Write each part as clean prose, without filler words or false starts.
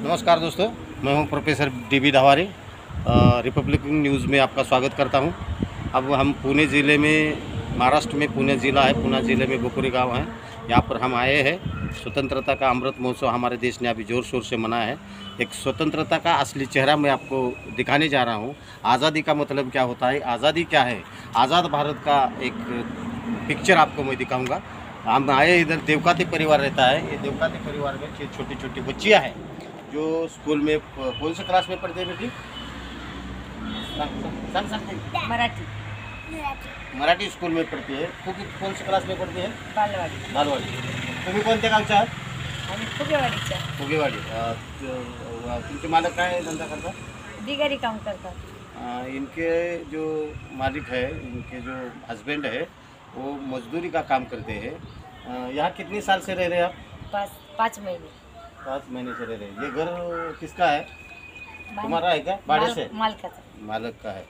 नमस्कार दोस्तों, मैं हूं प्रोफेसर DB धावारे। रिपब्लिक न्यूज़ में आपका स्वागत करता हूं। अब हम पुणे ज़िले में, महाराष्ट्र में पुणे ज़िला है, पुणे ज़िले में गोपुरी गांव है। यहाँ पर हम आए हैं। स्वतंत्रता का अमृत महोत्सव हमारे देश ने अभी ज़ोर शोर से मनाया है। एक स्वतंत्रता का असली चेहरा मैं आपको दिखाने जा रहा हूँ। आज़ादी का मतलब क्या होता है, आज़ादी क्या है, आज़ाद भारत का एक पिक्चर आपको मैं दिखाऊँगा। हम आए इधर, देवकाती परिवार रहता है। ये देवकाती परिवार में छोटी छोटी बच्चियाँ हैं जो स्कूल में कौन सी क्लास में पढ़ती है बेटी? सांग मराठी स्कूल में पढ़ती है। तू कौन सी क्लास में पढ़ती है? बालवाडी। तुम्ही कोणत्या गावच्या आहात? आम्ही फुगेवाडीच्या. फुगेवाडी. तुमचे मालक काय धंदा करतात? बिगारी काम करतात. इनके जो मालिक है, इनके जो हस्बैंड है, वो मजदूरी का काम करते हैं। यहाँ कितनी साल से रह रहे हैं आप? 5 महिने. 5 महीने से रह रहे हैं। ये घर किसका है? तुम्हारा है क्या? भाड़े से? मालकाचा. मालक का है।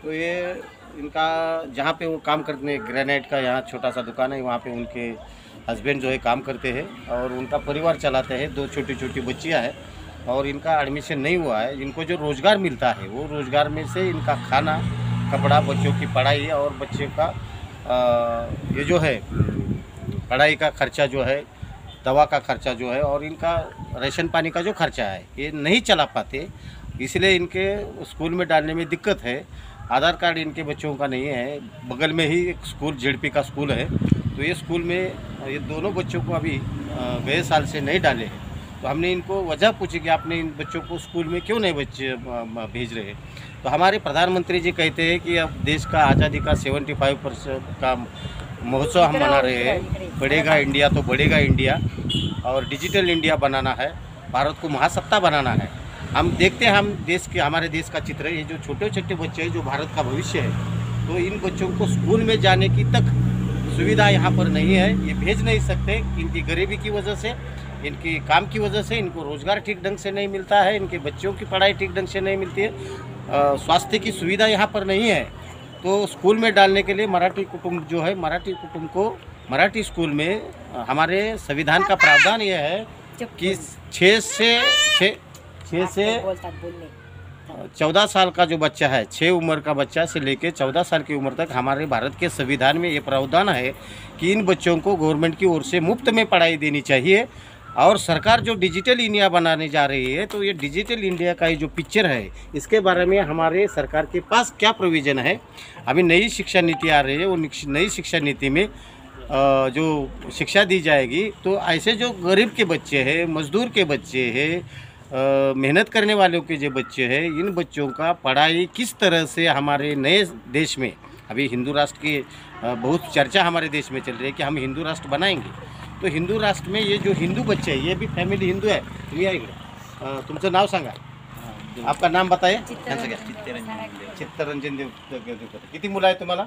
तो ये इनका जहाँ पे वो काम करते हैं, ग्रेनाइट का यहाँ छोटा सा दुकान है, वहाँ पे उनके हस्बैंड जो है काम करते हैं और उनका परिवार चलाते हैं। 2 छोटी छोटी बच्चियाँ हैं और इनका एडमिशन नहीं हुआ है। इनको जो रोज़गार मिलता है वो रोज़गार में से इनका खाना, कपड़ा, बच्चों की पढ़ाई और बच्चे का ये जो है पढ़ाई का खर्चा जो है, दवा का खर्चा जो है और इनका राशन पानी का जो खर्चा है, ये नहीं चला पाते। इसलिए इनके स्कूल में डालने में दिक्कत है। आधार कार्ड इनके बच्चों का नहीं है। बगल में ही एक स्कूल JP का स्कूल है, तो ये स्कूल में ये दोनों बच्चों को अभी गए साल से नहीं डाले हैं। तो हमने इनको वजह पूछी कि आपने इन बच्चों को स्कूल में क्यों नहीं बच्चे भेज रहे हैं। तो हमारे प्रधानमंत्री जी कहते हैं कि अब देश का आज़ादी का 75% का महोत्सव हम मना रहे हैं। बढ़ेगा इंडिया तो बढ़ेगा इंडिया, और डिजिटल इंडिया बनाना है, भारत को महासत्ता बनाना है। हम देखते हैं, हम देश के, हमारे देश का चित्र है। ये जो छोटे छोटे बच्चे हैं जो भारत का भविष्य है, तो इन बच्चों को स्कूल में जाने की तक सुविधा यहाँ पर नहीं है। ये भेज नहीं सकते, इनकी गरीबी की वजह से, इनकी काम की वजह से इनको रोज़गार ठीक ढंग से नहीं मिलता है, इनके बच्चों की पढ़ाई ठीक ढंग से नहीं मिलती है, स्वास्थ्य की सुविधा यहाँ पर नहीं है। तो स्कूल में डालने के लिए मराठी कुटुंब जो है, मराठी कुटुंब को मराठी स्कूल में, हमारे संविधान का प्रावधान यह है कि 6 से 14 साल का जो बच्चा है, 6 उम्र का बच्चा से लेकर 14 साल की उम्र तक, हमारे भारत के संविधान में ये प्रावधान है कि इन बच्चों को गवर्नमेंट की ओर से मुफ्त में पढ़ाई देनी चाहिए। और सरकार जो डिजिटल इंडिया बनाने जा रही है, तो ये डिजिटल इंडिया का ये जो पिक्चर है, इसके बारे में हमारे सरकार के पास क्या प्रोविज़न है। अभी नई शिक्षा नीति आ रही है, वो नई शिक्षा नीति में जो शिक्षा दी जाएगी, तो ऐसे जो गरीब के बच्चे हैं, मजदूर के बच्चे हैं, मेहनत करने वालों के जो बच्चे हैं, इन बच्चों का पढ़ाई किस तरह से हमारे नए देश में, अभी हिंदू राष्ट्र की बहुत चर्चा हमारे देश में चल रही है कि हम हिंदू राष्ट्र बनाएंगे। तो हिंदू राष्ट्र में ये जो हिंदू बच्चे हैं, ये भी फॅमिली हिंदू आहे। तुम्ही या इकडे, तुमचं नाव सांगा, आपका नाम बताइए। चित्तरंजन देवकर. किती मुलं आहे तुम्हाला?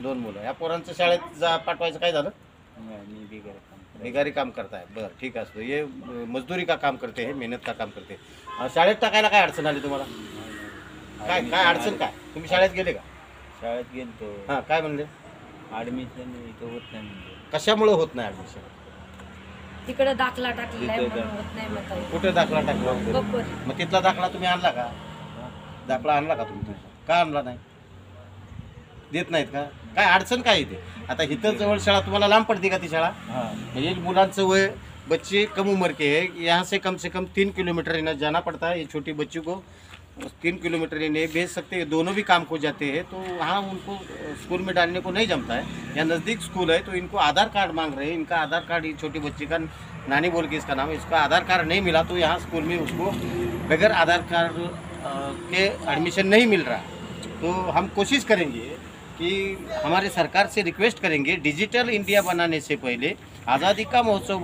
2 मुलं. या पोरांचं शाळेत पाठवायचं काय झालं? बिगारी काम करताय. बरं, ठीक आहे. असतो ये मजदूरी का काम करते हैं, मेहनत का काम करते हैं. शाळेत टाकायला काय अडचण आली तुम्हाला? काय काय अडचण काय? तुम्ही शाळेत गेले का? शाळेत गेलतो. हां, काय म्हणले? ॲडमिशन इथं होत नाही म्हणजे. कशामुळे होत नाही ॲडमिशन? तिकडे दाखला टाकलेला आहे म्हणून होत नाही म्हणता येईल. कुठे दाखला टाकला? गोपुरी. मग तिथला दाखला तुम्ही आणला का? दाखला आणला का तुम्ही? का आणला नाही? देत नाहीत का? काय अडचण काय येते? आता इथं जवळ शाळा तुम्हाला लांब पडते का ती शाळा? म्हणजे मुलांचं वय, बच्चे कम उम्र के है, यहाँ से कम 3 किलोमीटर इन्हें जाना पड़ता है। ये छोटी बच्चों को 3 किलोमीटर इन्हें भेज सकते हैं, दोनों भी काम को जाते हैं, तो वहाँ उनको स्कूल में डालने को नहीं जमता है। यहाँ नज़दीक स्कूल है, तो इनको आधार कार्ड मांग रहे हैं। इनका आधार कार्ड, ये छोटी बच्ची का नानी बोल के इसका नाम है, इसका आधार कार्ड नहीं मिला, तो यहाँ स्कूल में उसको बगैर आधार कार्ड के एडमिशन नहीं मिल रहा। तो हम कोशिश करेंगे कि हमारे सरकार से रिक्वेस्ट करेंगे, डिजिटल इंडिया बनाने से पहले, आज़ादी का महोत्सव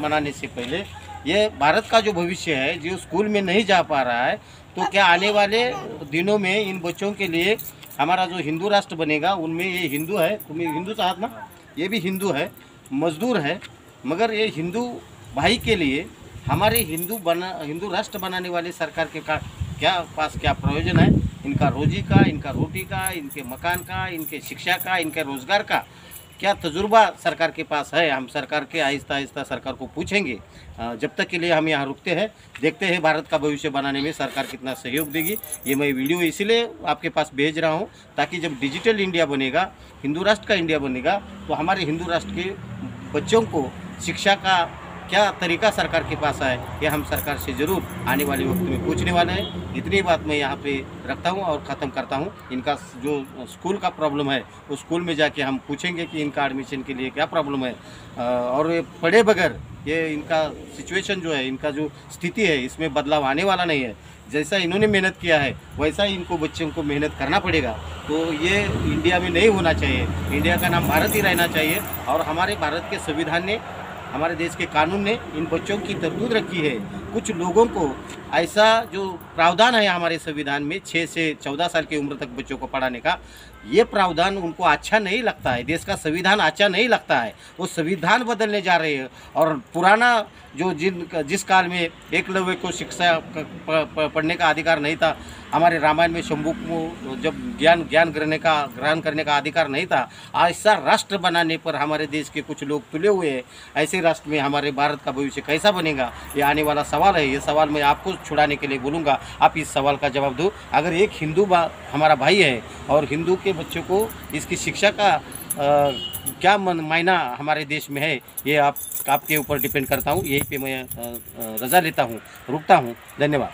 मनाने से पहले, ये भारत का जो भविष्य है, जो स्कूल में नहीं जा पा रहा है, तो क्या आने वाले दिनों में इन बच्चों के लिए हमारा जो हिंदू राष्ट्र बनेगा, उनमें ये हिंदू है, तुम्हें हिंदू चाहत ना, ये भी हिंदू है, मजदूर है, मगर ये हिंदू भाई के लिए हमारे हिंदू राष्ट्र बनाने वाले सरकार के क्या प्रयोजन है, इनका रोजी का, इनका रोटी का, इनके मकान का, इनके शिक्षा का, इनके रोज़गार का। क्या तजुर्बा सरकार के पास है। हम सरकार के आहिस्ता आहिस्ता सरकार को पूछेंगे। जब तक के लिए हम यहाँ रुकते हैं, देखते हैं भारत का भविष्य बनाने में सरकार कितना सहयोग देगी। ये मैं वीडियो इसीलिए आपके पास भेज रहा हूँ ताकि जब डिजिटल इंडिया बनेगा, हिंदू राष्ट्र का इंडिया बनेगा, तो हमारे हिंदू राष्ट्र के बच्चों को शिक्षा का क्या तरीका सरकार के पास है, ये हम सरकार से ज़रूर आने वाले वक्त में पूछने वाले हैं। इतनी बात मैं यहाँ पे रखता हूँ और ख़त्म करता हूँ। इनका जो स्कूल का प्रॉब्लम है, उस स्कूल में जाके हम पूछेंगे कि इनका एडमिशन के लिए क्या प्रॉब्लम है। और ये पढ़े बगैर ये इनका सिचुएशन जो है, इनका जो स्थिति है, इसमें बदलाव आने वाला नहीं है। जैसा इन्होंने मेहनत किया है वैसा ही इनको बच्चों को मेहनत करना पड़ेगा। तो ये इंडिया में नहीं होना चाहिए। इंडिया का नाम भारत ही रहना चाहिए। और हमारे भारत के संविधान ने, हमारे देश के कानून ने इन बच्चों की तरतूद रखी है। कुछ लोगों को ऐसा जो प्रावधान है हमारे संविधान में 6 से 14 साल की उम्र तक बच्चों को पढ़ाने का, ये प्रावधान उनको अच्छा नहीं लगता है। देश का संविधान अच्छा नहीं लगता है। वो संविधान बदलने जा रहे हैं। और पुराना जो जिस काल में एकलव्य को शिक्षा पढ़ने का अधिकार नहीं था, हमारे रामायण में शंभू को जब ज्ञान ग्रहण करने का अधिकार नहीं था, ऐसा राष्ट्र बनाने पर हमारे देश के कुछ लोग तुले हुए हैं। ऐसे राष्ट्र में हमारे भारत का भविष्य कैसा बनेगा, ये आने वाला सवाल है। ये सवाल मैं आपको छुड़ाने के लिए बोलूँगा, आप इस सवाल का जवाब दो। अगर एक हिंदू हमारा भाई है और हिंदू के बच्चों को इसकी शिक्षा का क्या मायना हमारे देश में है, ये आपके ऊपर डिपेंड करता हूँ। यहीं पे मैं रजा लेता हूँ, रुकता हूँ। धन्यवाद।